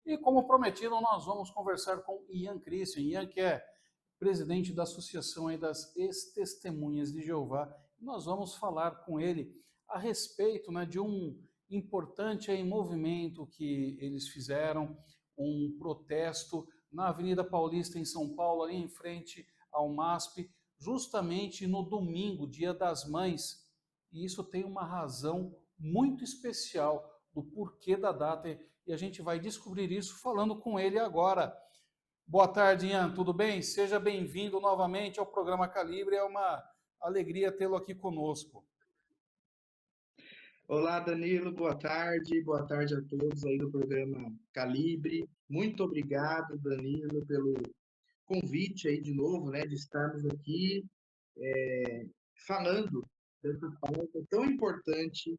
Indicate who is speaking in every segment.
Speaker 1: E como prometido, nós vamos conversar com Ian Christian. Ian, que é presidente da Associação aí das Ex-Testemunhas de Jeová. Nós vamos falar com ele a respeito, né, de um importante aí movimento que eles fizeram, um protesto na Avenida Paulista, em São Paulo, ali em frente ao MASP, justamente no domingo, Dia das Mães. E isso tem uma razão muito especial do porquê da data, e a gente vai descobrir isso falando com ele agora. Boa tarde, Ian, tudo bem? Seja bem-vindo novamente ao programa Calibre, é uma alegria tê-lo aqui conosco.
Speaker 2: Olá, Danilo, boa tarde a todos aí do programa Calibre. Muito obrigado, Danilo, pelo convite aí de novo, né, de estarmos aqui falando dessa pauta tão importante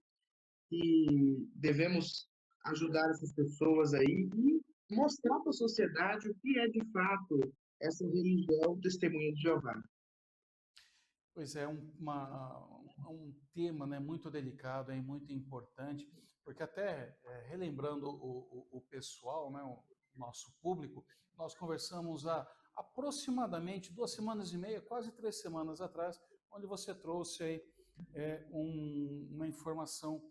Speaker 2: que devemos ajudar essas pessoas aí e mostrar para a sociedade o que é de fato essa religião Testemunha de Jeová.
Speaker 1: Pois é, um tema, né, muito delicado e muito importante, porque até relembrando o pessoal, né, o nosso público, nós conversamos há aproximadamente 2 semanas e meia, quase 3 semanas atrás, onde você trouxe aí uma informação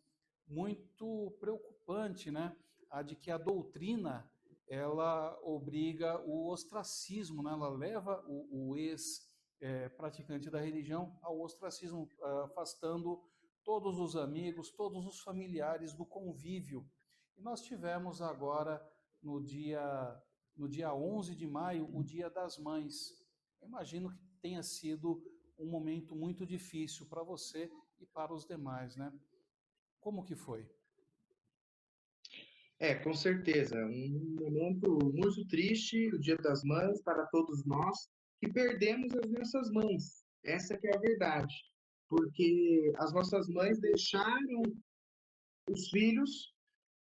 Speaker 1: muito preocupante, né, a de que a doutrina ela obriga o ostracismo, né, ela leva o ex praticante da religião ao ostracismo, afastando todos os amigos, todos os familiares do convívio. E nós tivemos agora, no dia 11 de maio, o Dia das Mães. Eu imagino que tenha sido um momento muito difícil para você e para os demais, né? Como que foi?
Speaker 2: Com certeza, um momento muito triste, o Dia das Mães, para todos nós que perdemos as nossas mães. Essa que é a verdade, porque as nossas mães deixaram os filhos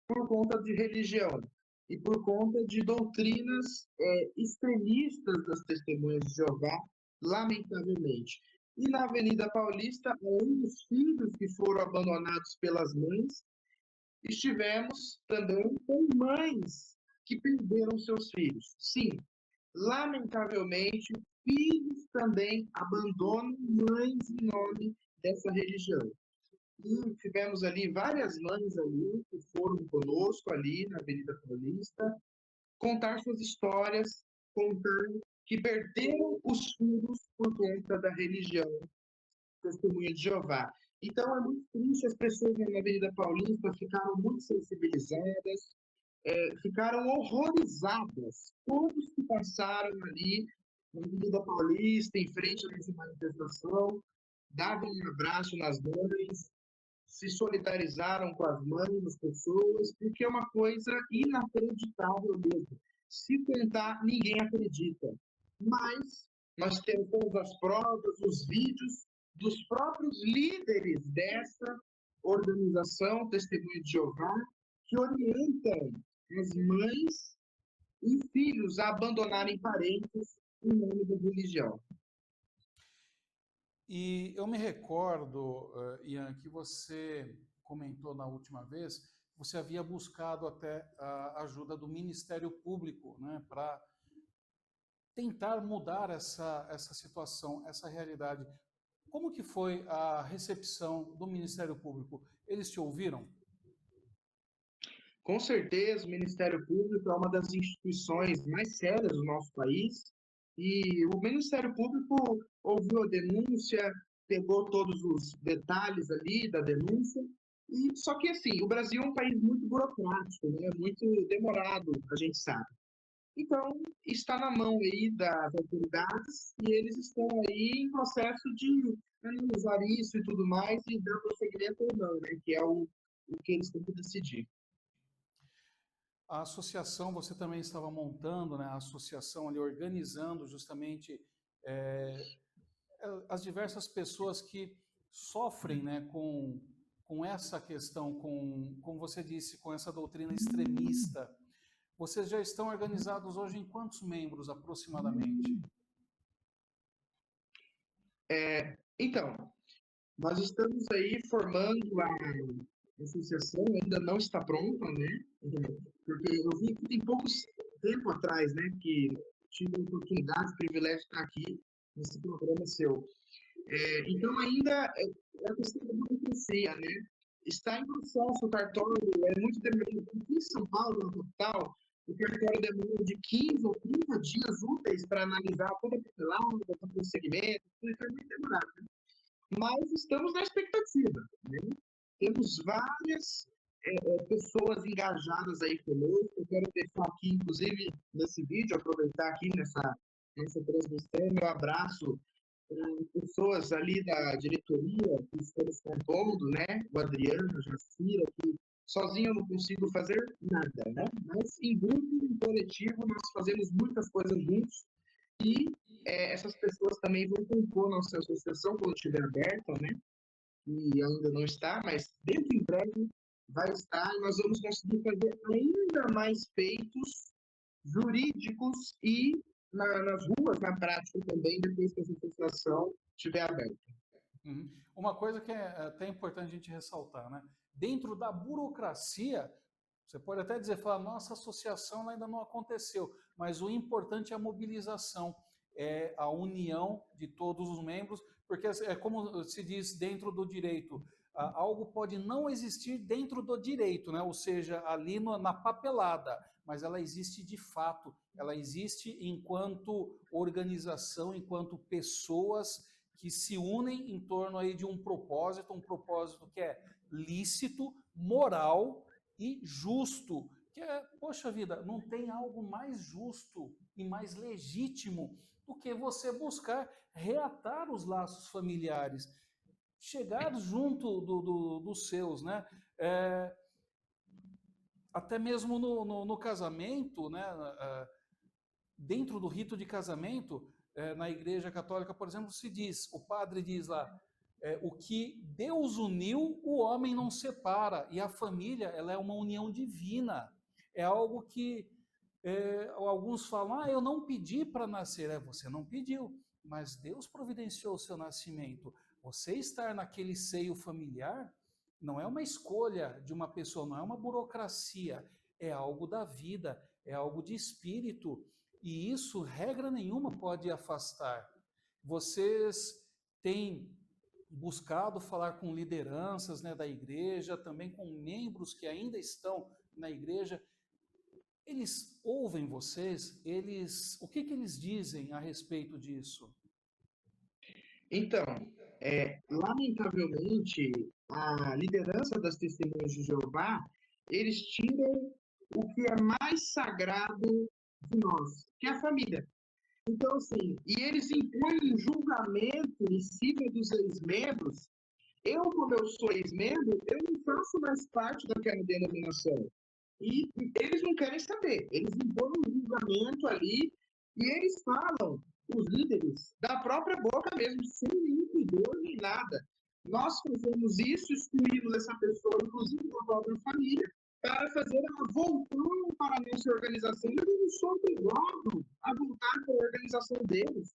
Speaker 2: por conta de religião e por conta de doutrinas extremistas das Testemunhas de Jeová, lamentavelmente. E na Avenida Paulista, além dos filhos que foram abandonados pelas mães, estivemos também com mães que perderam seus filhos. Sim, lamentavelmente, filhos também abandonam mães em nome dessa religião. E tivemos ali várias mães ali que foram conosco ali na Avenida Paulista, contar suas histórias, contar que perderam os filhos por conta da religião Testemunha de Jeová. Então é muito triste, as pessoas na Avenida Paulista ficaram muito sensibilizadas, ficaram horrorizadas. Todos que passaram ali na Avenida Paulista, em frente a essa manifestação, davam um abraço nas mães, se solidarizaram com as mães das pessoas, porque é uma coisa inacreditável mesmo. Se contar, ninguém acredita. Mas nós temos as provas, os vídeos dos próprios líderes dessa organização Testemunha de Jeová, que orientam as mães e filhos a abandonarem parentes em nome da religião.
Speaker 1: E eu me recordo, Ian, que você comentou na última vez que você havia buscado até a ajuda do Ministério Público, né, para tentar mudar essa situação, essa realidade. Como que foi a recepção do Ministério Público? Eles te ouviram?
Speaker 2: Com certeza, o Ministério Público é uma das instituições mais sérias do nosso país e o Ministério Público ouviu a denúncia, pegou todos os detalhes ali da denúncia, e só que assim, o Brasil é um país muito burocrático, né? Muito demorado, a gente sabe. Então, está na mão aí das autoridades e eles estão aí em processo de analisar isso e tudo mais e dar prosseguimento ou não, né? Que é o que eles têm que decidir.
Speaker 1: A associação, você também estava montando, né, a associação ali, organizando justamente é, as diversas pessoas que sofrem, né, com essa questão, como você disse, com essa doutrina extremista. Vocês já estão organizados hoje em quantos membros aproximadamente?
Speaker 2: Então, nós estamos aí formando associação ainda não está pronta, né? Porque eu vi que tem poucos tempo atrás, né, que tive a oportunidade, o privilégio de estar aqui nesse programa seu. Então, ainda é a questão da burocracia, né? Está em processo o cartório, é muito demorado. Aqui em São Paulo, na capital, o cartório demora de 15 ou 30 dias úteis para analisar toda a papelada, todo o segmento, tudo isso é muito demorado. Mas estamos na expectativa, né? Temos várias pessoas engajadas aí conosco. Eu quero deixar aqui, inclusive, nesse vídeo, aproveitar aqui nessa transmissão, meu abraço pessoas ali da diretoria que estamos compondo, né? O Adriano, a Jacira, que sozinho eu não consigo fazer nada, né? Mas em grupo, em coletivo, nós fazemos muitas coisas juntos e essas pessoas também vão compor nossa associação quando estiver aberta, né? E ainda não está, mas dentro em breve vai estar e nós vamos conseguir fazer ainda mais feitos jurídicos e nas ruas, na prática também, depois que essa associação estiver aberta.
Speaker 1: Uhum. Uma coisa que é até importante a gente ressaltar, né? Dentro da burocracia, você pode até dizer, falar, nossa associação ainda não aconteceu, mas o importante é a mobilização, é a união de todos os membros, porque é como se diz dentro do direito, algo pode não existir dentro do direito, né? Ou seja, ali na papelada, mas ela existe de fato, ela existe enquanto organização, enquanto pessoas que se unem em torno aí de um propósito que é lícito, moral e justo, que é, poxa vida, não tem algo mais justo e mais legítimo do que você buscar reatar os laços familiares, chegar junto dos seus, né? Até mesmo no casamento, né? Dentro do rito de casamento, na Igreja Católica, por exemplo, se diz, o padre diz lá, o que Deus uniu, o homem não separa, e a família, ela é uma união divina, é algo que alguns falam, eu não pedi para nascer, você não pediu, mas Deus providenciou o seu nascimento, você estar naquele seio familiar, não é uma escolha de uma pessoa, não é uma burocracia, é algo da vida, é algo de espírito, e isso, regra nenhuma, pode afastar. Vocês têm buscado falar com lideranças, né, da igreja, também com membros que ainda estão na igreja. Eles ouvem vocês? O que eles dizem a respeito disso?
Speaker 2: Então, lamentavelmente, a liderança das Testemunhas de Jeová, eles tiram o que é mais sagrado de nós, que é a família. Então, assim, e eles impõem um julgamento em cima dos ex-membros. Eu, como eu sou ex-membro, eu não faço mais parte daquela denominação. E eles não querem saber. Eles impõem um julgamento ali e eles falam, os líderes, da própria boca mesmo, sem nenhum pudor nem nada. Nós fazemos isso, excluímos essa pessoa, inclusive da própria família, para fazer ela voltar para a nossa organização. Eles não são obrigados a voltar para a organização deles.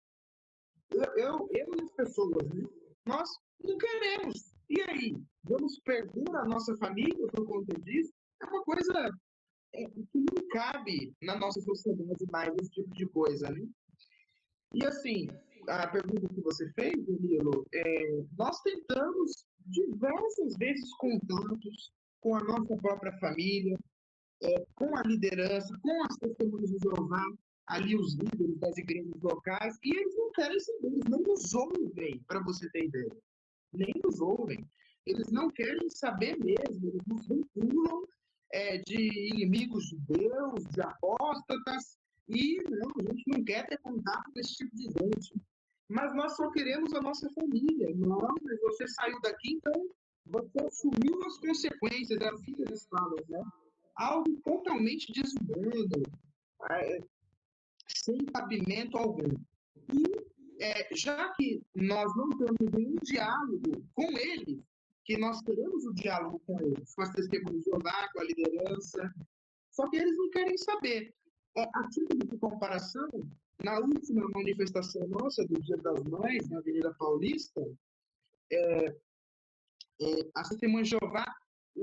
Speaker 2: Eu e as pessoas, né? Nós não queremos. E aí? Vamos perder a nossa família por conta disso? É uma coisa que não cabe na nossa sociedade mais esse tipo de coisa, né? E assim, a pergunta que você fez, Danilo, nós tentamos diversas vezes contatos com a nossa própria família, com a liderança, com as testemunhas de Jeová, ali os líderes das igrejas locais, e eles não querem saber, eles não nos ouvem, para você ter ideia. Nem nos ouvem. Eles não querem saber mesmo, eles nos vinculam de inimigos de Deus, de apóstatas, e não, a gente não quer ter contato com esse tipo de gente. Mas nós só queremos a nossa família. Não, mas você saiu daqui, então você assumiu as consequências, é assim que eles falam, né? Algo totalmente desumano, sem cabimento algum. E já que nós não temos nenhum diálogo com eles, que nós queremos o diálogo com eles, com as testemunhas de Jeová, com a liderança, só que eles não querem saber. A título de comparação, na última manifestação nossa do Dia das Mães, na Avenida Paulista, as testemunhas de Jeová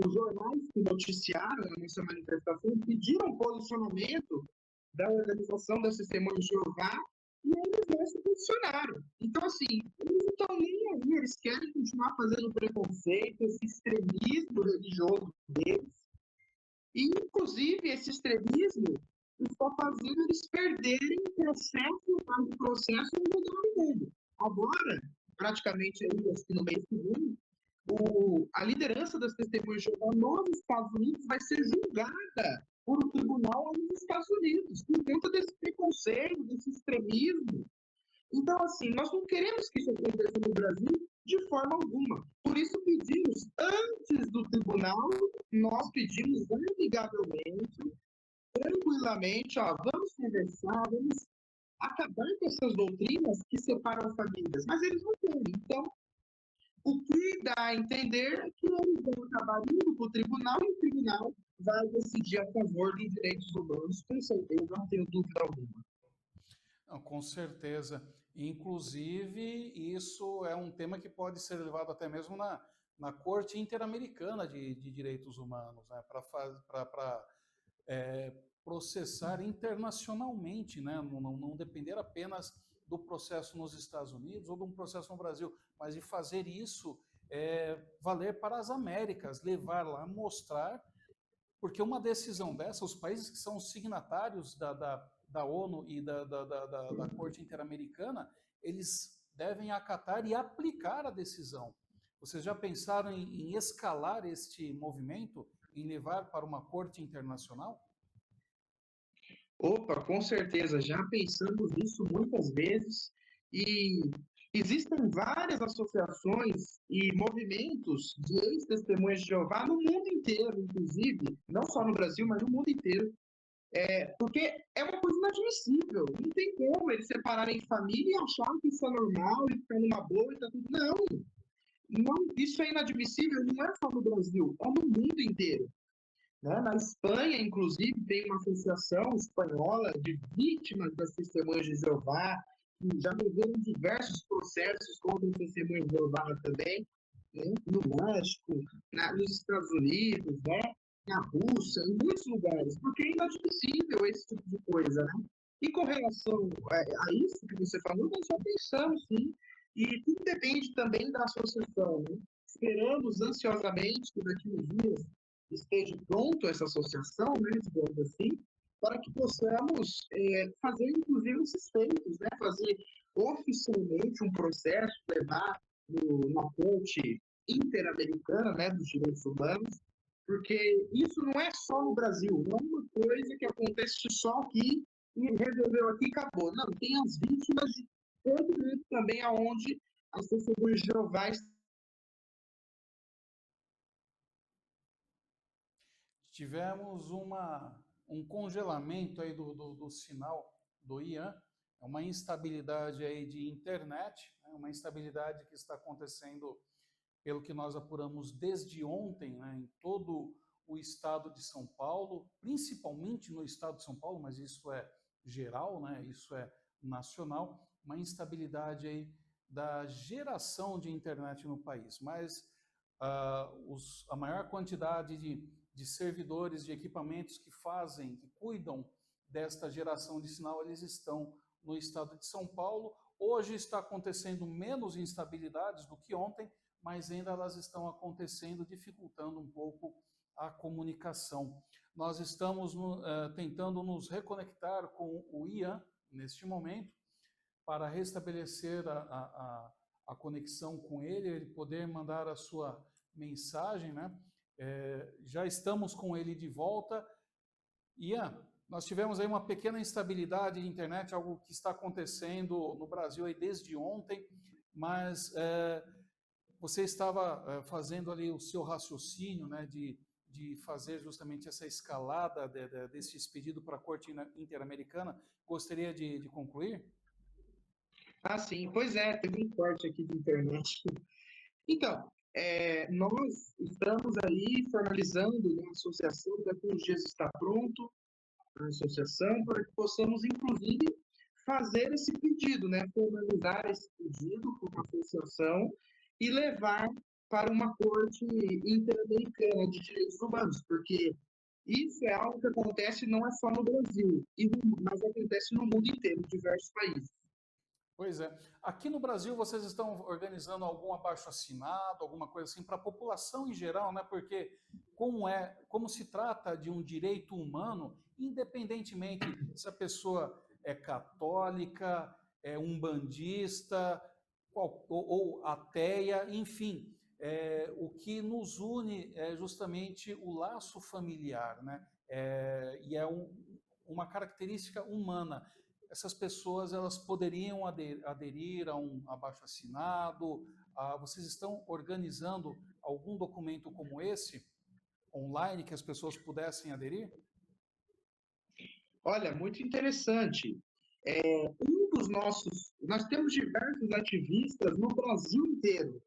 Speaker 2: os jornais que noticiaram a nossa manifestação pediram posicionamento da organização das Testemunhas de Jeová e eles não se posicionaram. Então, assim, eles não estão nem aí, eles querem continuar fazendo preconceito, esse extremismo religioso deles. E, inclusive, esse extremismo está fazendo eles perderem processo após processo no redor do mundo. Agora, praticamente aí, acho que no mês que vem, a liderança das Testemunhas de Jeová nos Estados Unidos vai ser julgada por um tribunal nos Estados Unidos, por conta desse preconceito, desse extremismo. Então, assim, nós não queremos que isso aconteça no Brasil de forma alguma. Por isso pedimos, antes do tribunal, nós pedimos amigavelmente, tranquilamente, ó, vamos conversar, vamos acabar com essas doutrinas que separam famílias. Mas eles não querem. Então, o que dá a entender é que eles vão acabar indo para o tribunal e o tribunal vai decidir a favor dos direitos humanos, com certeza, não tenho dúvida alguma.
Speaker 1: Não, com certeza. Inclusive, isso é um tema que pode ser levado até mesmo na Corte Interamericana de Direitos Humanos, né, para processar internacionalmente, né, não depender apenas do processo nos Estados Unidos ou de um processo no Brasil, mas de fazer isso valer para as Américas, levar lá, mostrar, porque uma decisão dessa, os países que são signatários da ONU e da Corte Interamericana, eles devem acatar e aplicar a decisão. Vocês já pensaram em escalar este movimento, em levar para uma corte internacional?
Speaker 2: Opa, com certeza, já pensamos nisso muitas vezes e existem várias associações e movimentos de ex-testemunhas de Jeová no mundo inteiro, inclusive, não só no Brasil, mas no mundo inteiro. Porque é uma coisa inadmissível. Não tem como eles separarem família e acharem que isso é normal e ficar numa boa e tá tudo. Não, não, isso é inadmissível, não é só no Brasil, é no mundo inteiro. Né? Na Espanha, inclusive, tem uma associação espanhola de vítimas das testemunhas de Jeová, que já viveram diversos processos contra as testemunhas de Jeová também, né? No México, nos Estados Unidos, né? Na Rússia, em muitos lugares, porque é inadmissível esse tipo de coisa, né? E com relação a isso que você falou, nós já pensamos, sim, e tudo depende também da associação, né? Esperamos ansiosamente que daqui a uns dias esteja pronto essa associação, né, digamos assim, para que possamos fazer, inclusive, esses feitos, né, fazer oficialmente um processo, levar na Corte Interamericana, né, dos Direitos Humanos, porque isso não é só no Brasil, não é uma coisa que acontece só aqui e resolveu aqui e acabou. Não, tem as vítimas de todo mundo também, aonde as testemunhas de Jeová.
Speaker 1: Tivemos um congelamento aí do sinal do IAN, uma instabilidade aí de internet, né, uma instabilidade que está acontecendo, pelo que nós apuramos desde ontem, né, em todo o estado de São Paulo, principalmente no estado de São Paulo, mas isso é geral, né, isso é nacional, uma instabilidade aí da geração de internet no país. Mas a maior quantidade de servidores, de equipamentos que fazem, que cuidam desta geração de sinal, eles estão no estado de São Paulo. Hoje está acontecendo menos instabilidades do que ontem, mas ainda elas estão acontecendo, dificultando um pouco a comunicação. Nós estamos tentando nos reconectar com o IAN neste momento, para restabelecer a conexão com ele poder mandar a sua mensagem, né? Já estamos com ele de volta. Ian, nós tivemos aí uma pequena instabilidade de internet, algo que está acontecendo no Brasil aí desde ontem, mas você estava fazendo ali o seu raciocínio, né, de fazer justamente essa escalada desse pedido para a Corte Interamericana. Gostaria de concluir?
Speaker 2: Ah, sim, pois é, teve um corte aqui de internet. Então, nós estamos aí formalizando, né, a associação, daqui a uns dias está pronto a associação, para que possamos, inclusive, fazer esse pedido, né, formalizar esse pedido com a associação e levar para uma corte interamericana de direitos humanos, porque isso é algo que acontece não é só no Brasil, mas acontece no mundo inteiro, em diversos países.
Speaker 1: Pois é. Aqui no Brasil, vocês estão organizando algum abaixo-assinado, alguma coisa assim, para a população em geral, né? Porque como se trata de um direito humano, independentemente se a pessoa é católica, é umbandista, ou ateia, enfim, o que nos une é justamente o laço familiar, né? E é uma característica humana. Essas pessoas elas poderiam aderir a um abaixo-assinado. Vocês estão organizando algum documento como esse online que as pessoas pudessem aderir?
Speaker 2: Olha, muito interessante. Nós temos diversos ativistas no Brasil inteiro.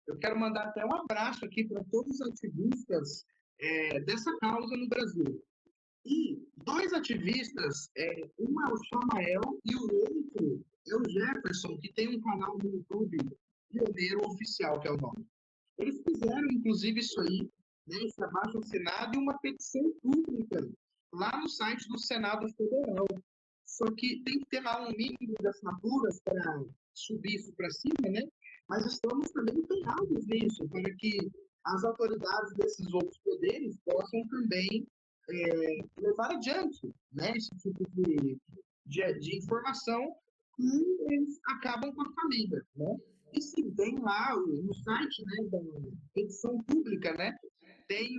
Speaker 2: Eu quero mandar até um abraço aqui para todos os ativistas dessa causa no Brasil. E dois ativistas, um é o Samael e o outro é o Jefferson, que tem um canal no YouTube, Pioneiro Oficial, que é o nome. Eles fizeram, inclusive, isso aí, né, esse abaixo-assinado e uma petição pública lá no site do Senado Federal. Só que tem que ter lá um mínimo de assinaturas para subir isso para cima, né? Mas estamos também empenhados nisso, para que as autoridades desses outros poderes possam também levar adiante, né, esse tipo de informação e eles acabam com a família, né? E sim, tem lá no site, né, da petição pública, né, tem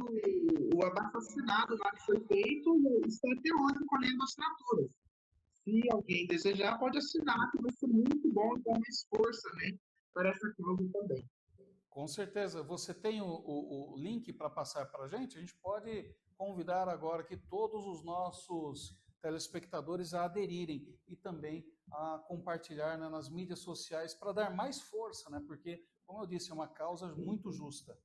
Speaker 2: o abaixo-assinado lá que foi feito e está até hoje colhendo assinaturas. Se alguém desejar, pode assinar, que vai ser muito bom e dar mais força, né, para essa causa também.
Speaker 1: Com certeza. Você tem o link para passar para a gente? A gente pode convidar agora aqui todos os nossos telespectadores a aderirem e também a compartilhar, né, nas mídias sociais para dar mais força, né? Porque, como eu disse, é uma causa muito justa.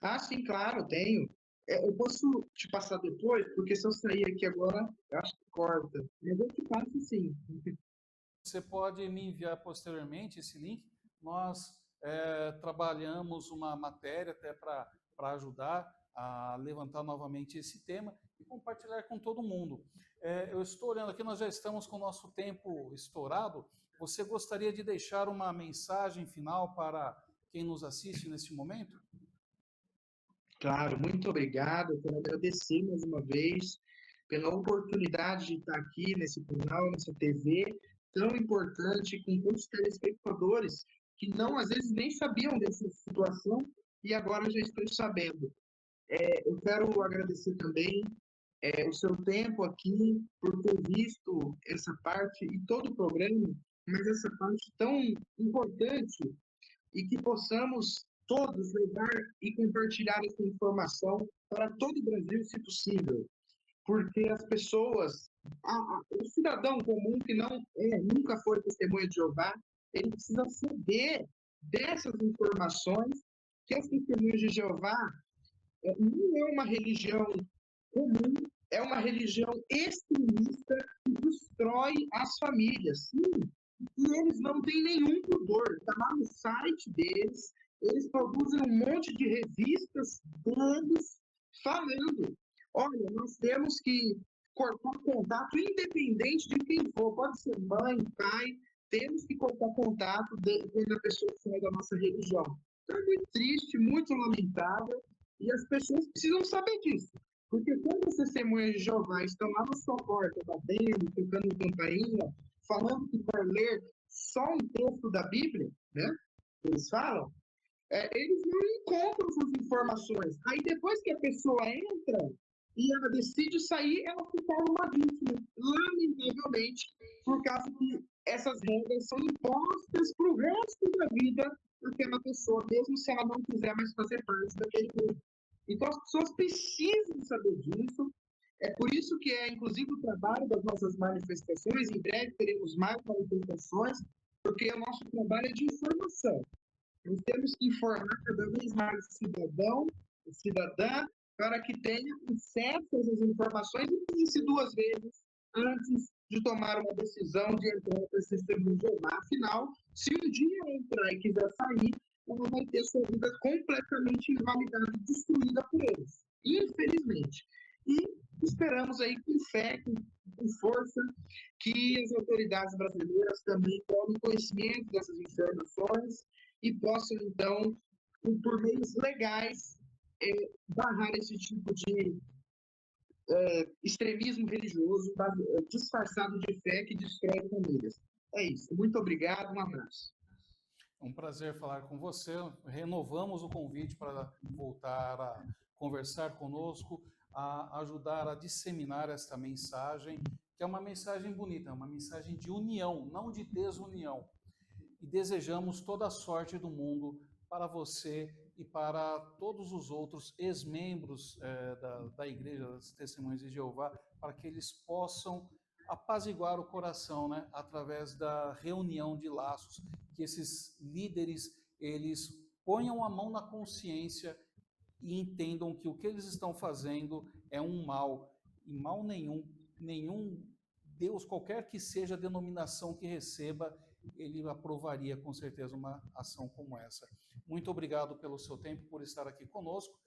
Speaker 2: Ah, sim, claro, tenho. Eu posso te passar depois, porque se eu sair aqui agora, eu acho que corta. Mas eu te passo sim.
Speaker 1: Você pode me enviar posteriormente esse link. Nós trabalhamos uma matéria até para ajudar a levantar novamente esse tema e compartilhar com todo mundo. Eu estou olhando aqui, nós já estamos com o nosso tempo estourado. Você gostaria de deixar uma mensagem final para quem nos assiste neste momento?
Speaker 2: Claro, muito obrigado. Eu quero agradecer mais uma vez pela oportunidade de estar aqui nesse canal, nessa TV tão importante, com muitos telespectadores que não, às vezes, nem sabiam dessa situação e agora já estão sabendo. Eu quero agradecer também o seu tempo aqui, por ter visto essa parte e todo o programa, mas essa parte tão importante e que possamos todos levar e compartilhar essa informação para todo o Brasil, se possível, porque as pessoas, o cidadão comum que nunca foi testemunha de Jeová, ele precisa saber dessas informações que as testemunhas de Jeová não é uma religião comum, é uma religião extremista que destrói as famílias. Sim, e eles não têm nenhum pudor. Está lá no site deles, eles produzem um monte de revistas deles falando: olha, nós temos que cortar contato, independente de quem for, pode ser mãe, pai, temos que cortar contato quando a pessoa sai da nossa religião. Então é muito triste, muito lamentável, e as pessoas precisam saber disso. Porque quando as testemunhas de Jeová estão lá na sua porta, batendo, tocando campainha, falando que vai ler só um texto da Bíblia, né? Eles falam, eles não encontram essas informações. Aí depois que a pessoa entra e ela decide sair, ela se torna uma vítima. Lamentavelmente, por causa que essas regras são impostas para o resto da vida daquela pessoa, mesmo se ela não quiser mais fazer parte daquele grupo. Então as pessoas precisam saber disso. É por isso que inclusive, o trabalho das nossas manifestações. Em breve teremos mais manifestações, porque o nosso trabalho é de informação. Nós temos que informar cada vez mais o cidadão, a cidadã, para que tenha acesso a essas informações e pense duas vezes antes de tomar uma decisão de entrar para esse sistema de Jeová. Afinal, se um dia entrar e quiser sair, ela vai ter sua vida completamente invalidada e destruída por eles, infelizmente. E esperamos aí com fé, com força, que as autoridades brasileiras também tomem conhecimento dessas informações e possam, então, por meios legais, barrar esse tipo de extremismo religioso disfarçado de fé que destrói famílias. É isso. Muito obrigado. Um abraço.
Speaker 1: É um prazer falar com você. Renovamos o convite para voltar a conversar conosco, a ajudar a disseminar esta mensagem, que é uma mensagem bonita, é uma mensagem de união, não de desunião. E desejamos toda a sorte do mundo para você e para todos os outros ex-membros da Igreja das Testemunhas de Jeová, para que eles possam apaziguar o coração, né, através da reunião de laços, que esses líderes, eles ponham a mão na consciência e entendam que o que eles estão fazendo é um mal, e mal nenhum Deus, qualquer que seja a denominação que receba, ele aprovaria com certeza uma ação como essa. Muito obrigado pelo seu tempo, por estar aqui conosco,